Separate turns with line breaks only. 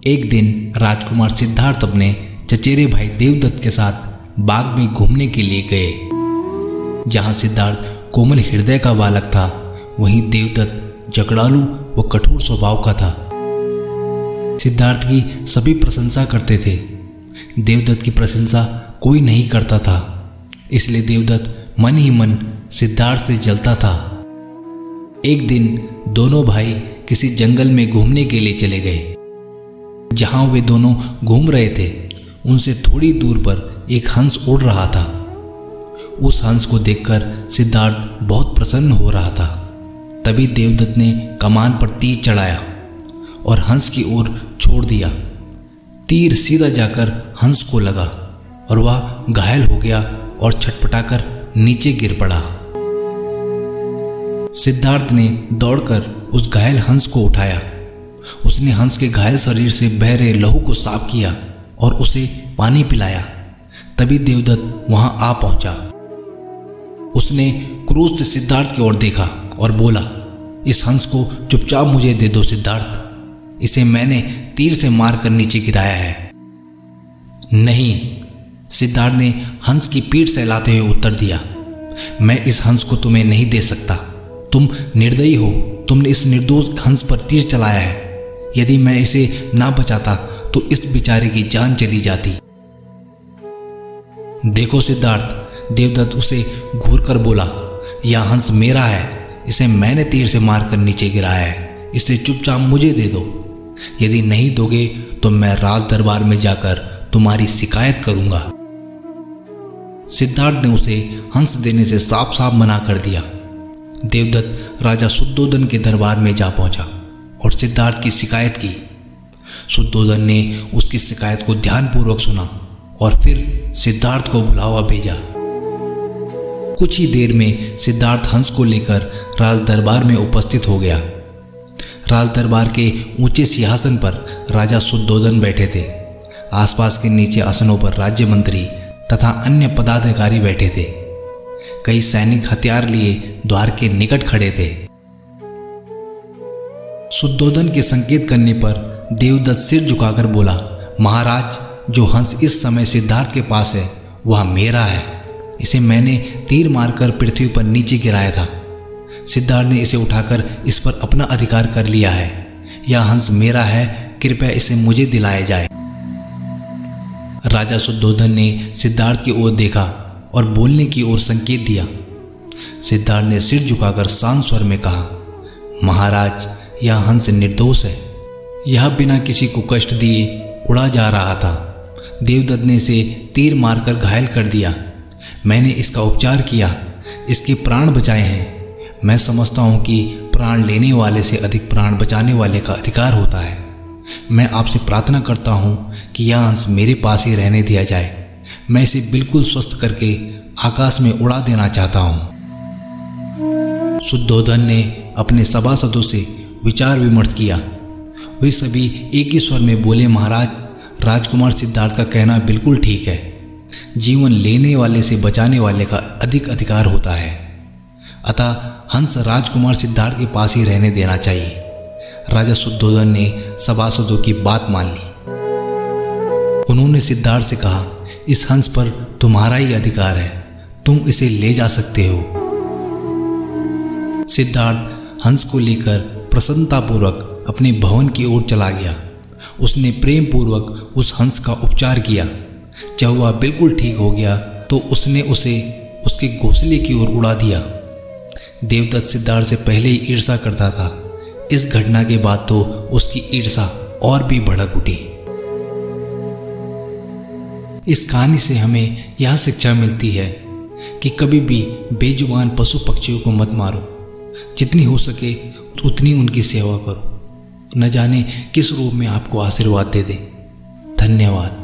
एक दिन राजकुमार सिद्धार्थ अपने चचेरे भाई देवदत्त के साथ बाग में घूमने के लिए गए। जहां सिद्धार्थ कोमल हृदय का बालक था, वहीं देवदत्त झगड़ालू व कठोर स्वभाव का था। सिद्धार्थ की सभी प्रशंसा करते थे। देवदत्त की प्रशंसा कोई नहीं करता था, इसलिए देवदत्त मन ही मन सिद्धार्थ से जलता था। एक दिन दोनों भाई किसी जंगल में घूमने के लिए चले गए। जहां वे दोनों घूम रहे थे, उनसे थोड़ी दूर पर एक हंस उड़ रहा था। उस हंस को देखकर सिद्धार्थ बहुत प्रसन्न हो रहा था। तभी देवदत्त ने कमान पर तीर चढ़ाया और हंस की ओर छोड़ दिया। तीर सीधा जाकर हंस को लगा और वह घायल हो गया और छटपटाकर नीचे गिर पड़ा। सिद्धार्थ ने दौड़कर उस घायल हंस को उठाया। उसने हंस के घायल शरीर से बह रहे लहू को साफ किया और उसे पानी पिलाया। तभी देवदत्त वहां आ पहुंचा। उसने क्रोध से सिद्धार्थ की ओर देखा और बोला, इस हंस को चुपचाप मुझे दे दो सिद्धार्थ, इसे मैंने तीर से मारकर नीचे गिराया है। नहीं, सिद्धार्थ ने हंस की पीठ सहलाते हुए उत्तर दिया, मैं इस हंस को तुम्हें नहीं दे सकता। तुम निर्दयी हो, तुमने इस निर्दोष हंस पर तीर चलाया है। यदि मैं इसे ना बचाता तो इस बेचारे की जान चली जाती। देखो सिद्धार्थ, देवदत्त उसे घूरकर बोला, यह हंस मेरा है, इसे मैंने तीर से मारकर नीचे गिराया है। इसे चुपचाप मुझे दे दो। यदि नहीं दोगे तो मैं राज दरबार में जाकर तुम्हारी शिकायत करूंगा। सिद्धार्थ ने उसे हंस देने से साफ साफ मना कर दिया। देवदत्त राजा शुद्धोधन के दरबार में जा पहुंचा और सिद्धार्थ की शिकायत की। शुद्धोधन ने उसकी शिकायत को ध्यानपूर्वक सुना और फिर सिद्धार्थ को बुलावा भेजा। कुछ ही देर में सिद्धार्थ हंस को लेकर राज दरबार में उपस्थित हो गया। राज दरबार के ऊंचे सिंहासन पर राजा शुद्धोधन बैठे थे। आसपास के नीचे आसनों पर राज्य मंत्री तथा अन्य पदाधिकारी बैठे थे। कई सैनिक हथियार लिए द्वार के निकट खड़े थे। शुद्धोधन के संकेत करने पर देवदत्त सिर झुकाकर बोला, महाराज, जो हंस इस समय सिद्धार्थ के पास है वह मेरा है। इसे मैंने तीर मारकर पृथ्वी पर नीचे गिराया था। सिद्धार्थ ने इसे उठाकर इस पर अपना अधिकार कर लिया है। यह हंस मेरा है, कृपया इसे मुझे दिलाया जाए। राजा शुद्धोधन ने सिद्धार्थ की ओर देखा और बोलने की ओर संकेत दिया। सिद्धार्थ ने सिर झुकाकर शांत स्वर में कहा, महाराज, यह हंस निर्दोष है। यह बिना किसी को कष्ट दिए उड़ा जा रहा था। देवदत्त ने इसे तीर मारकर घायल कर दिया। मैंने इसका उपचार किया, इसके प्राण बचाए हैं। मैं समझता हूं कि प्राण लेने वाले से अधिक प्राण बचाने वाले का अधिकार होता है। मैं आपसे प्रार्थना करता हूं कि यह हंस मेरे पास ही रहने दिया जाए। मैं इसे बिल्कुल स्वस्थ करके आकाश में उड़ा देना चाहता हूं। शुद्धोधन ने अपने सभासदों से विचार विमर्श किया। वे सभी एक ही स्वर में बोले, महाराज, राजकुमार सिद्धार्थ का कहना बिल्कुल ठीक है। जीवन लेने वाले से बचाने वाले का अधिक अधिकार होता है। अतः हंस राजकुमार सिद्धार्थ के पास ही रहने देना चाहिए। राजा शुद्धोधन ने सभासदों की बात मान ली। उन्होंने सिद्धार्थ से कहा, इस हंस पर तुम्हारा ही अधिकार है, तुम इसे ले जा सकते हो। सिद्धार्थ हंस को लेकर प्रसन्नतापूर्वक अपने भवन की ओर चला गया। उसने प्रेम पूर्वक उस हंस का उपचार किया। जब वह बिल्कुल ठीक हो गया तो उसने उसे उसके घोंसले की ओर उड़ा दिया। देवदत्त सिद्धार्थ से पहले ही ईर्ष्या करता था। इस घटना के बाद तो उसकी ईर्ष्या और भी भड़क उठी। इस कहानी से हमें यह शिक्षा मिलती है कि कभी भी बेजुबान पशु पक्षियों को मत मारो। जितनी हो सके उतनी उनकी सेवा करो। न जाने किस रूप में आपको आशीर्वाद दे दे। धन्यवाद।